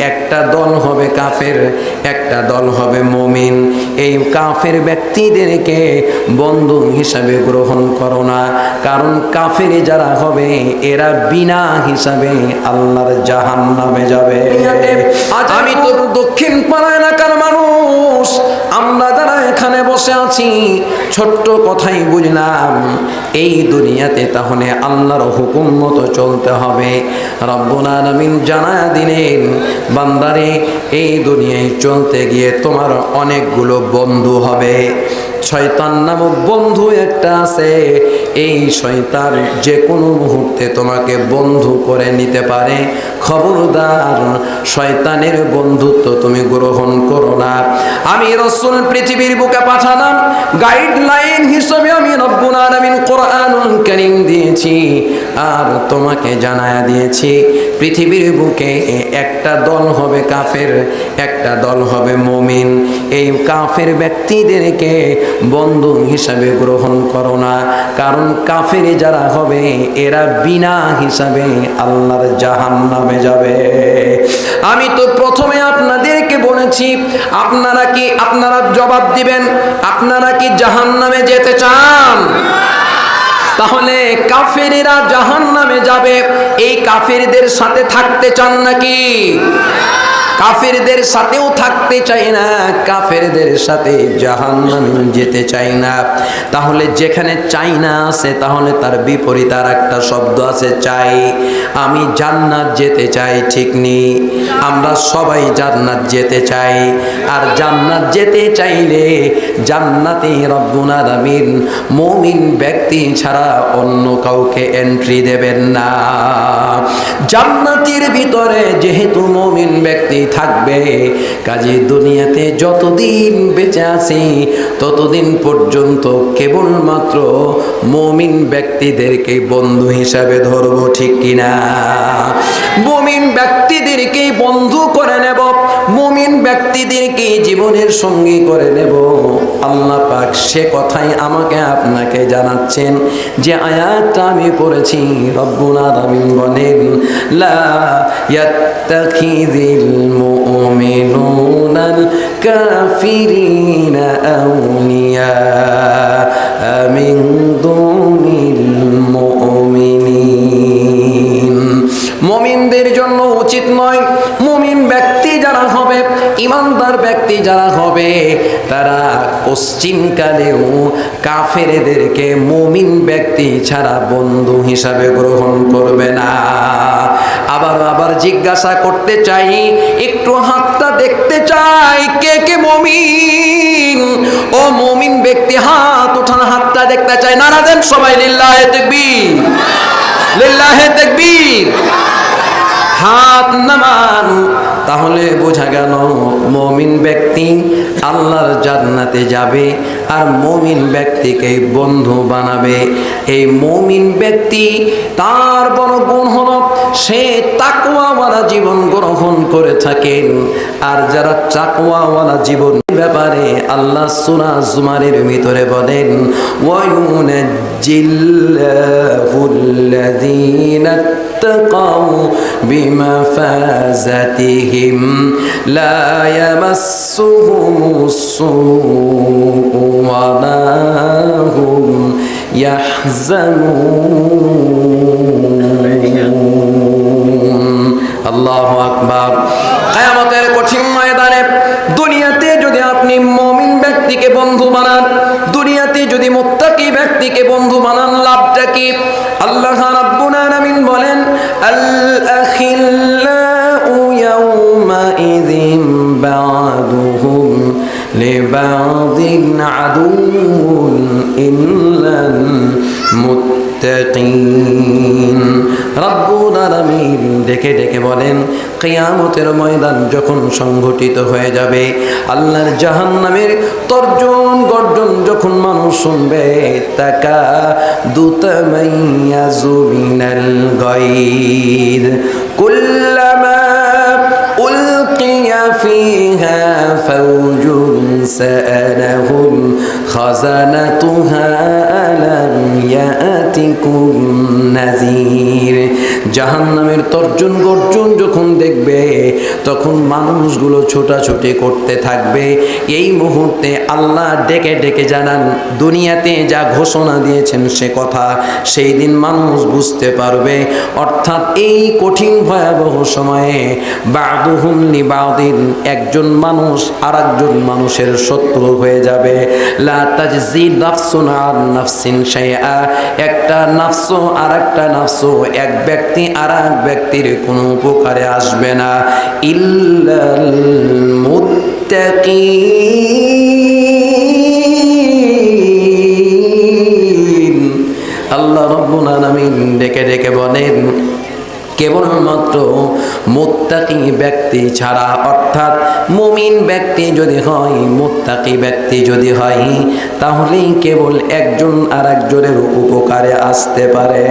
একটা দল হবে কাফের, একটা দল হবে মুমিন। এই কাফের ব্যক্তিদেরকে বন্ধু হিসাবে গ্রহণ করো না, কারণ কাফের যারা হবে এরা বিনা হিসাবে আল্লাহর জাহান্নামে যাবে। আমি তো দক্ষিণ পাড়া এলাকার মানুষ, আমরা যারা এখানে বসে আছি ছোট্ট কথাই বুঝলাম এই দুনিয়াতে তাহলে আল্লাহর হুকুম মতো চলতে হবে। রব্বুল আলামিন জানায়া দিলেন, বান্দারে এই দুনিয়ায় চলতে গিয়ে তোমার অনেকগুলো বন্ধু হবে। শয়তান নামক বন্ধু একটা আছে, এই শয়তান যে কোনো মুহূর্তে তোমাকে বন্ধু করে নিতে পারে। খবরদার শয়তানের বন্ধুত্ব তুমি গ্রহণ করো না। আমি রাসূল পৃথিবীর বুকে পাঠালাম, গাইডলাইন হিসেবে আমি রব্বুল আলামিন কোরআনুল কারীম দিয়েছি, আর তোমাকে জানায়া দিয়েছি পৃথিবীর বুকে একটা দল হবে কাফের, একটা দল হবে মুমিন। এই কাফের ব্যক্তিদেরকে বন্ধু হিসাবে গ্রহণ করো না, কারণ কাফের যারা হবে এরা বিনা হিসাবে আল্লাহর জাহান্নামে যাবে। আমি তো প্রথমে আপনাদেরকে বলেছি, আপনারা জবাব দিবেন, আপনারা কি জাহান্নামে যেতে চান? তাহলে কাফেরেরা জাহান্নামে যাবে, এই কাফেরদের সাথে থাকতে চান নাকি? কাফেরদের সাথেও থাকতে চাই না, কাফেরদের সাথে জাহান্নামে যেতে চাই না। তাহলে যেখানে চাই না আছে, তাহলে তার বিপরীত আর একটা শব্দ আছে চাই। আমি জান্নাত যেতে চাই, ঠিক নেই? আমরা সবাই জান্নাত যেতে চাই, আর জান্নাত যেতে চাইলে জান্নাতে রব্বুল আলামিন মুমিন ব্যক্তি ছাড়া অন্য কাউকে এন্ট্রি দেবেন না। জান্নাতের ভিতরে যেহেতু মুমিন ব্যক্তি থাকবে, কাজে দুনিয়াতে যতদিন বেঁচে আছি ততদিন পর্যন্ত কেবলমাত্র মুমিন ব্যক্তিদেরকে বন্ধু হিসাবে ধরবো, ঠিক কিনা? মুমিন ব্যক্তিদেরকে বন্ধু করে নেব, মুমিন ব্যক্তিদেরকে জীবনের সঙ্গী করে নেব। আল্লাহ পাক সে কথাই আমাকে আপনাকে জানাচ্ছেন, যে আয়াতটা আমি পড়েছি। রব্বুল আলামিন বলেন, লা ইয়াত্তাখিযিল মুমিনুনাল কাফিরিনা আউলিয়া মিন দুনিল মুমিনিন। মুমিনদের জন্য উচিত নয়, মুমিন ব্যক্তি যারা হবে, ইমানদার ব্যক্তি যারা হবে, তারা পশ্চিমকালেও কাফেরদেরকে মুমিন ব্যক্তি ছাড়া বন্ধু হিসাবে গ্রহণ করবে না। আবার জিজ্ঞাসা করতে চাই, একটু হাতটা দেখতে চাই, কে কে মুমিন? ও মুমিন ব্যক্তি হাত উঠান, হাতটা দেখতে চাই। নারা দেন সবাই, লিল্লাহে তাকবীর, লিল্লাহে তাকবীর। হাত নামান। তাহলে বোঝা গেল মুমিন ব্যক্তি আল্লাহর জান্নাতে যাবে, আর মুমিন ব্যক্তিকে বন্ধু বানাবে। এই মুমিন ব্যক্তি তার বড় গুণ হলো সে তাকওয়াওয়ালা জীবন গ্রহণ করে থাকেন। আর যারা তাকওয়াওয়ালা জীবন ব্যাপারে আল্লাহ সূরা জুমারের ভিতরে বলেন, ওয়ায়ুনাজ্জিল্লাহুল্লাযীনা ইত্তাকাউ বিমাফাযাতিহিম লা ইয়ামাসসুহুমুস-সূ'উ ওয়ালা হুম ইয়াহজানুন। আল্লাহু আকবার। কিয়ামতের কঠিন ময়দানে দুনিয়াতে যদি আপনি মুমিন ব্যক্তিকে বন্ধু বানান, দুনিয়াতে যদি মুত্তাকি ব্যক্তিকে বন্ধু বানান, লাভটা কি? আল্লাহ রাব্বুল আলামিন বলেন, আল আখিল্লাউ ইয়াউমা ইযিন বা'দুহুম লিবা'দিন আদুউন ইল্লাল মুত্তাকিন। রব্বুল আলামিন ডেকে ডেকে বলেন, কিয়ামতের ময়দান যখন সংঘটিত হয়ে যাবে, আল্লাহর জাহান্নামের তর্জন গর্জন যখন মানুষ শুনবে, তাকা দুতামাইয়াজু মিনাল গায়দ কুল্লামা উলকিয়া ফিহা ফাওজুন সাআলাহুম খাজানাতুহা আলাম ইয়াতিকুম নাযীর। জাহান্নামের তর্জন গর্জন গর্জন যখন দেখবে তখন মানুষগুলো ছোটাছুটি করতে থাকবে। এই মুহূর্তে আল্লাহ ডেকে ডেকে জানান, দুনিয়াতে যা ঘোষণা দিয়েছেন সে কথা সেই দিন মানুষ বুঝতে পারবে। অর্থাৎ এই কঠিন ভয়াবহ সময়ে বাদুহুম লিবাদিন, একজন মানুষ আরেকজন মানুষের শত্রু হয়ে যাবে। লা তাজজি নাফসুন আন নাফসিন শাইআ, একটা নাফস আরেকটা নাফস, এক ব্যক্তি আরেক ব্যক্তির কোনো উপকারে আসবে না। ইল্লাল মুত্তাকিন, আল্লাহ রাব্বুল আলামিন ডেকে ডেকে বলেন কেবলমাত্র মুত্তাকি ব্যক্তি ছাড়া, অর্থাৎ মুমিন ব্যক্তি যদি হয়, মুত্তাকি ব্যক্তি যদি হয়, তাহলেই কেবল একজন আরেকজনের উপকারে আসতে পারে।